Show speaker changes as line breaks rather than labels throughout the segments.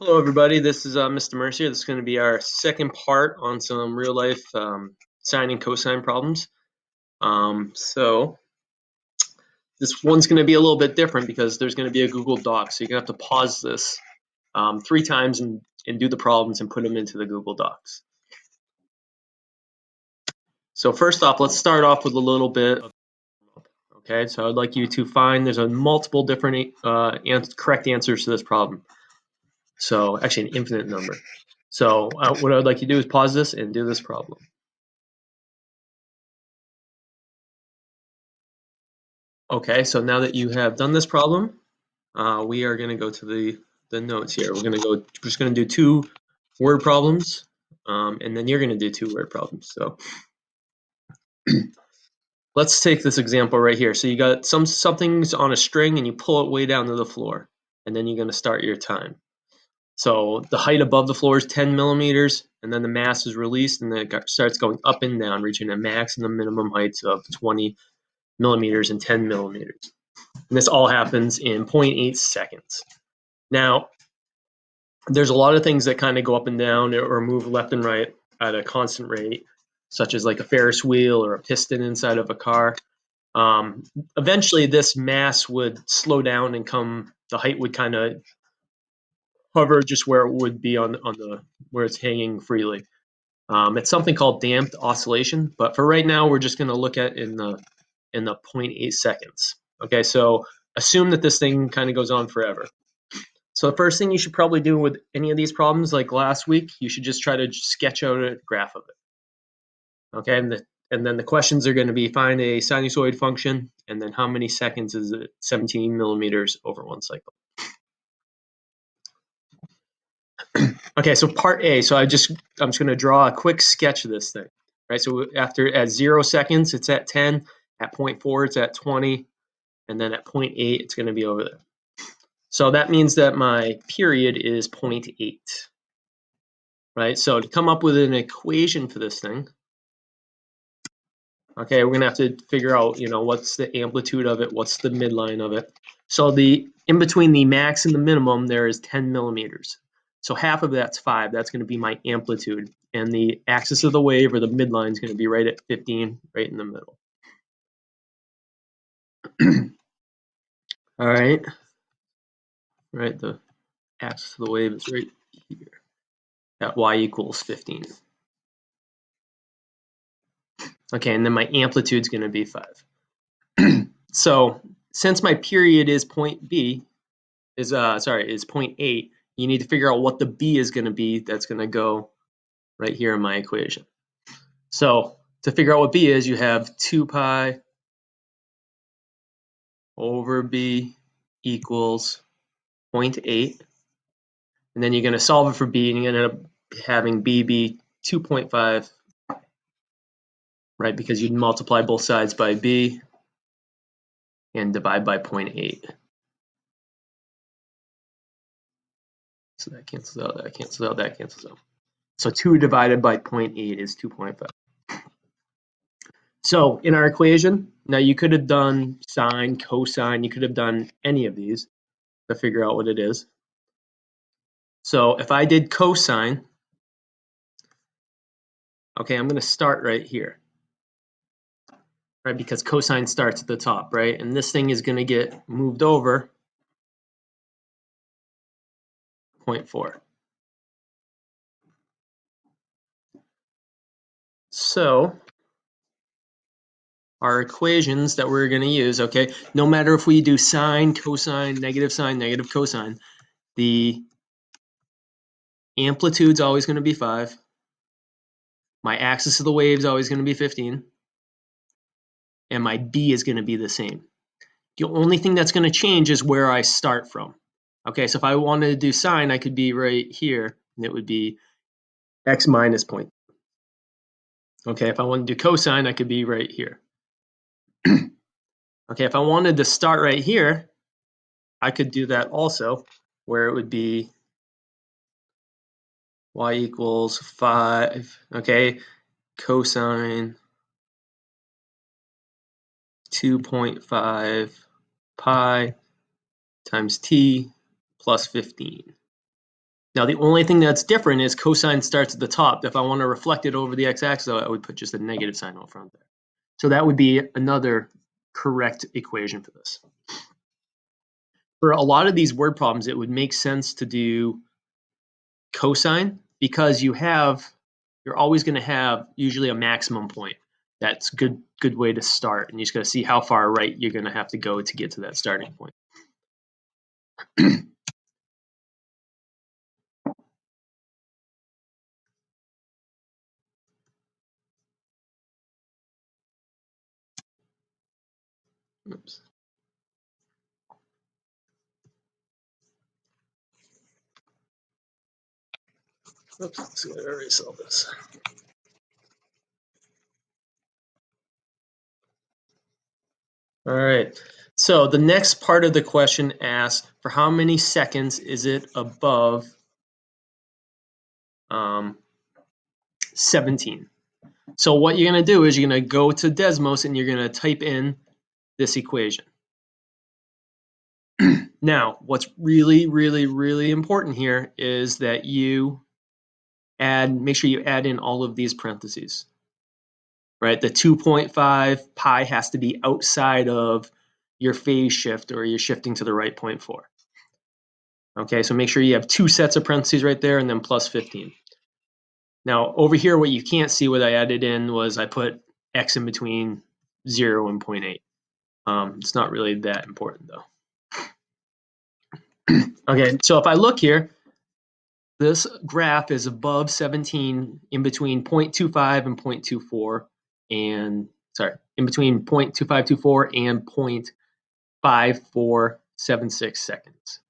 Hello everybody, this is Mr. Mercier. This is going to be our second part on some real life sine and cosine problems. So this one's going to be a little bit different because there's going to be a Google Doc. So you're going to have to pause this 3 times and do the problems and put them into the Google Docs. So first off, let's start off with a little bit of okay, so I'd like you to find there's a multiple different correct answers to this problem. So actually an infinite number. So what I'd like you to do is pause this and do this problem. Okay, so now that you have done this problem, we are going to go to the notes here. We're just going to do 2 word problems, and then you're going to do 2 word problems. So let's take this example right here. So you got something's on a string and you pull it way down to the floor, and then you're going to start your time. So the height above the floor is 10 millimeters, and then the mass is released, and then it starts going up and down, reaching a max and the minimum heights of 20 millimeters and 10 millimeters. And this all happens in 0.8 seconds. Now, there's a lot of things that kind of go up and down or move left and right at a constant rate, such as like a Ferris wheel or a piston inside of a car. Eventually, this mass would slow down and the height would kind of hover just where it would be on the where it's hanging freely. It's something called damped oscillation, but for right now, we're just going to look at in the 0.8 seconds. Okay, so assume that this thing kind of goes on forever. So the first thing you should probably do with any of these problems, like last week, you should just try to sketch out a graph of it. Okay, and then the questions are going to be find a sinusoid function, and then how many seconds is it? 17 millimeters over 1 cycle. Okay, so part A. So I'm just going to draw a quick sketch of this thing. Right. So at 0 seconds, it's at 10. At 0.4, it's at 20, and then at 0.8, it's going to be over there. So that means that my period is 0.8. Right? So to come up with an equation for this thing, okay, we're gonna have to figure out, what's the amplitude of it, what's the midline of it. So in between the max and the minimum, there is 10 millimeters. So half of that's 5. That's going to be my amplitude, and the axis of the wave or the midline is going to be right at 15, right in the middle. All right, right. The axis of the wave is right here at y equals 15. Okay, and then my amplitude is going to be 5. So since my period is point B, is 0.8, you need to figure out what the B is going to be. That's going to go right here in my equation. So to figure out what B is, you have 2 pi over B equals 0.8. And then you're going to solve it for B, and you're going to end up having B be 2.5, right? Because you'd multiply both sides by B and divide by 0.8. So that cancels out, that cancels out, that cancels out. So 2 divided by 0.8 is 2.5. So in our equation, now you could have done sine, cosine, you could have done any of these to figure out what it is. So if I did cosine, okay, I'm going to start right here, right? Because cosine starts at the top, right? And this thing is going to get moved over 0.4. So our equations that we're going to use, okay, no matter if we do sine, cosine, negative cosine, the amplitude's always going to be 5. My axis of the wave is always going to be 15. And my B is going to be the same. The only thing that's going to change is where I start from. Okay, so if I wanted to do sine, I could be right here, and it would be x minus 0.2. Okay, if I wanted to do cosine, I could be right here. Okay, if I wanted to start right here, I could do that also, where it would be y equals 5, okay, cosine 2.5 pi times t plus 15. Now, the only thing that's different is cosine starts at the top. If I want to reflect it over the x-axis, I would put just a negative sign out front there. So that would be another correct equation for this. For a lot of these word problems, it would make sense to do cosine because you're always going to have usually a maximum point. That's good way to start, and you just got to see how far right you're going to have to go to get to that starting point. Oops. Oops, let's see, I already saw this. All right, so the next part of the question asks, for how many seconds is it above 17? So what you're going to do is you're going to go to Desmos and you're going to type in this equation. Now, what's really, really, really important here is that you make sure you add in all of these parentheses, right? The 2.5 pi has to be outside of your phase shift, or you're shifting to the right 0.4. Okay, so make sure you have two sets of parentheses right there and then plus 15. Now, over here, what you can't see what I added in was I put x in between 0 and 0.8. It's not really that important, though. Okay, so if I look here, this graph is above 17 in between 0.25 and 0.24, and sorry, in between 0.2524 and 0.5476 seconds.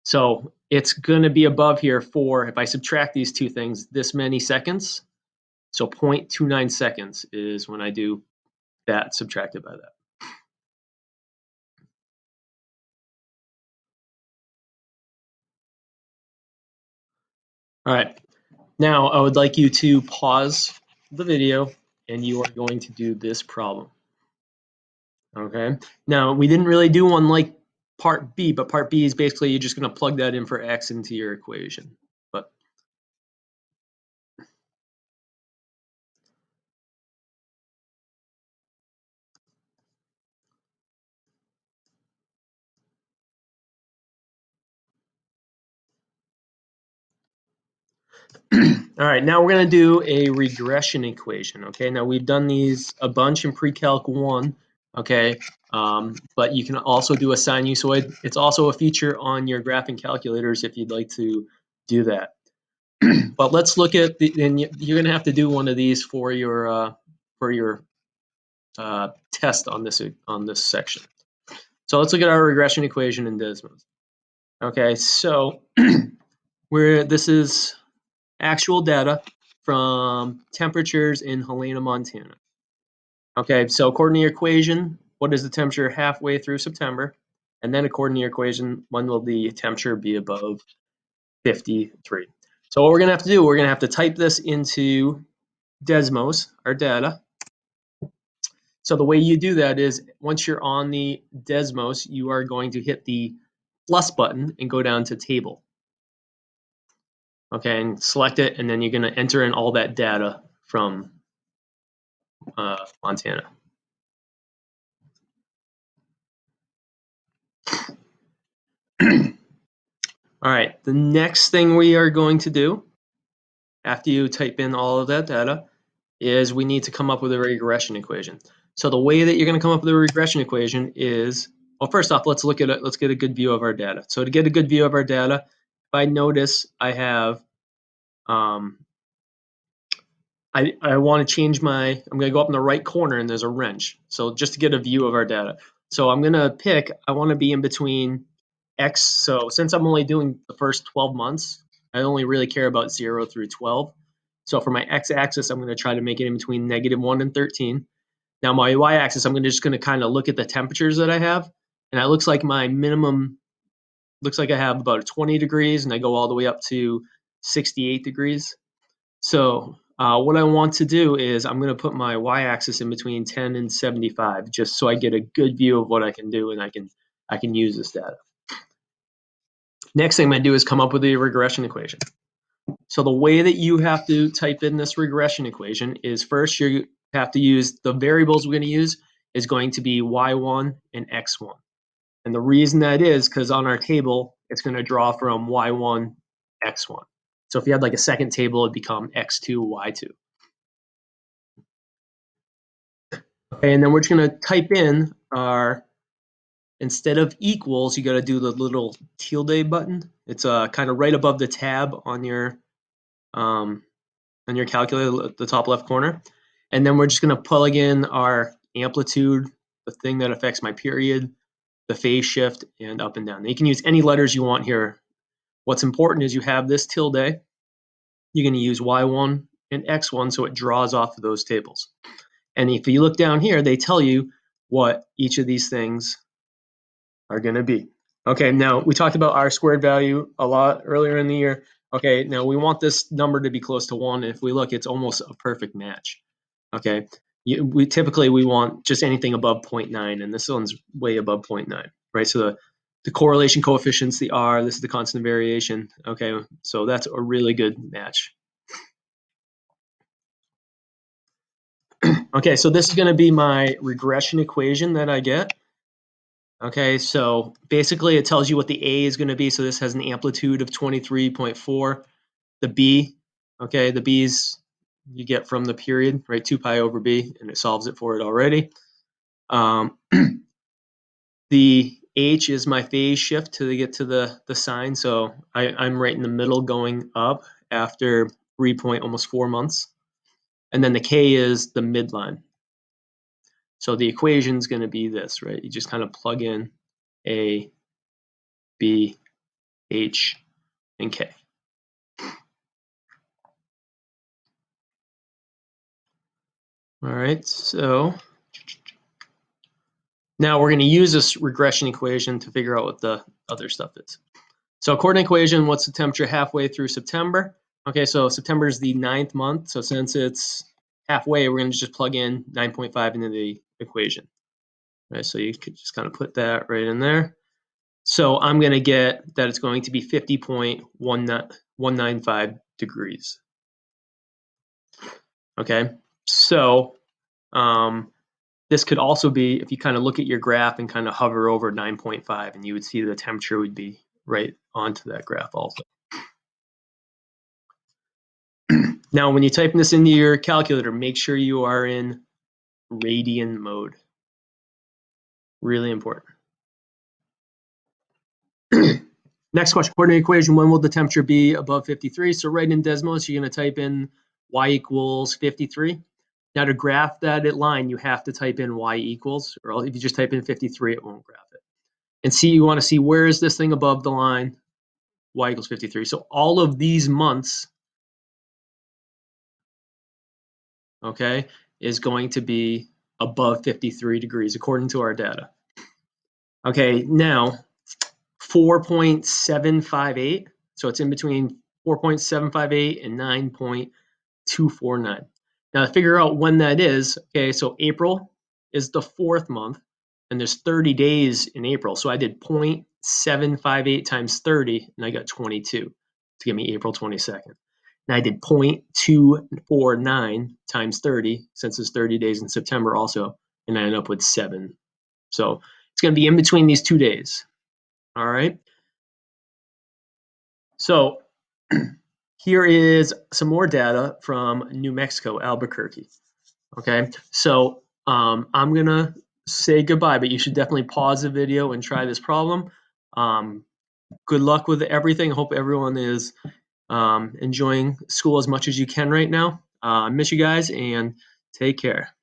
So it's going to be above here for, if I subtract these two things, this many seconds. So 0.29 seconds is when I do that subtracted by that. All right, now I would like you to pause the video and you are going to do this problem. Okay, now we didn't really do one like part B, but part B is basically you're just going to plug that in for x into your equation. But all right, now we're going to do a regression equation. Okay, now we've done these a bunch in pre-calc 1. Okay, but you can also do a sinusoid. It's also a feature on your graphing calculators if you'd like to do that. But let's look at and you're going to have to do one of these for your test on this section. So let's look at our regression equation in Desmos. Okay, so this is actual data from temperatures in Helena, Montana. Okay, so according to your equation, what is the temperature halfway through September? And then according to your equation, when will the temperature be above 53? So what we're going to have to do, we're going to have to type this into Desmos, our data. So the way you do that is once you're on the Desmos, you are going to hit the plus button and go down to table. Okay, and select it, and then you're going to enter in all that data from Montana. All right, the next thing we are going to do after you type in all of that data is we need to come up with a regression equation. So the way that you're going to come up with a regression equation is, well, first off, let's look at it. Let's get a good view of our data. So to get a good view of our data, if I notice I have, I want to change I'm going to go up in the right corner and there's a wrench. So just to get a view of our data. So I'm going to pick, I want to be in between X. So since I'm only doing the first 12 months, I only really care about 0 through 12. So for my x-axis, I'm going to try to make it in between -1 and 13. Now my y-axis, I'm just going to kind of look at the temperatures that I have. And it looks like my minimum, looks like I have about 20 degrees and I go all the way up to 68 degrees. So what I want to do is I'm going to put my y-axis in between 10 and 75, just so I get a good view of what I can do and I can use this data. Next thing I'm going to do is come up with a regression equation. So the way that you have to type in this regression equation is first you have to use the variables we're going to use is going to be y1 and x1. And the reason that is because on our table, it's going to draw from y1, x1. So if you had like a second table, it'd become x2, y2. Okay, and then we're just going to type in our, instead of equals, you got to do the little tilde button. It's kind of right above the tab on your calculator at the top left corner. And then we're just going to plug in our amplitude, the thing that affects my period, the phase shift, and up and down. Now you can use any letters you want here. What's important is you have this tilde. You're going to use y1 and x1 so it draws off of those tables. And if you look down here, they tell you what each of these things are going to be. Okay, now we talked about R squared value a lot earlier in the year. Okay, now we want this number to be close to 1. If we look, it's almost a perfect match. Okay, we typically want just anything above 0.9, and this one's way above 0.9, right? So the correlation coefficient's the R, this is the constant variation. Okay, so that's a really good match. Okay, so this is going to be my regression equation that I get. Okay, so basically it tells you what the A is going to be. So this has an amplitude of 23.4. The B, okay, the B's you get from the period, right? 2 pi over B, and it solves it for it already. The H is my phase shift to get to the sign. So I'm right in the middle going up after almost 4 months. And then the K is the midline. So the equation is going to be this, right? You just kind of plug in A, B, H, and K. All right, so now we're going to use this regression equation to figure out what the other stuff is. So according to equation, what's the temperature halfway through September? Okay, so September is the 9th month. So since it's halfway, we're going to just plug in 9.5 into the equation. Right, so you could just kind of put that right in there. So I'm going to get that it's going to be 50.195 degrees. Okay, so this could also be, if you kind of look at your graph and kind of hover over 9.5, and you would see the temperature would be right onto that graph also. Now, when you type this into your calculator, make sure you are in radian mode. Really important. Next question, according to the equation, when will the temperature be above 53? So right in Desmos, you're going to type in y equals 53. Now to graph that line, you have to type in y equals, or if you just type in 53, it won't graph it. And see, you want to see where is this thing above the line, y equals 53. So all of these months, okay, is going to be above 53 degrees according to our data. Okay, now 4.758, so it's in between 4.758 and 9.249. Now to figure out when that is, okay, so April is the 4th month, and there's 30 days in April. So I did 0.758 times 30, and I got 22 to give me April 22nd. And I did 0.249 times 30, since it's 30 days in September also, and I ended up with 7. So it's going to be in between these 2 days. All right. So here is some more data from New Mexico, Albuquerque. Okay, so I'm going to say goodbye, but you should definitely pause the video and try this problem. Good luck with everything. Hope everyone is enjoying school as much as you can right now. I miss you guys, and take care.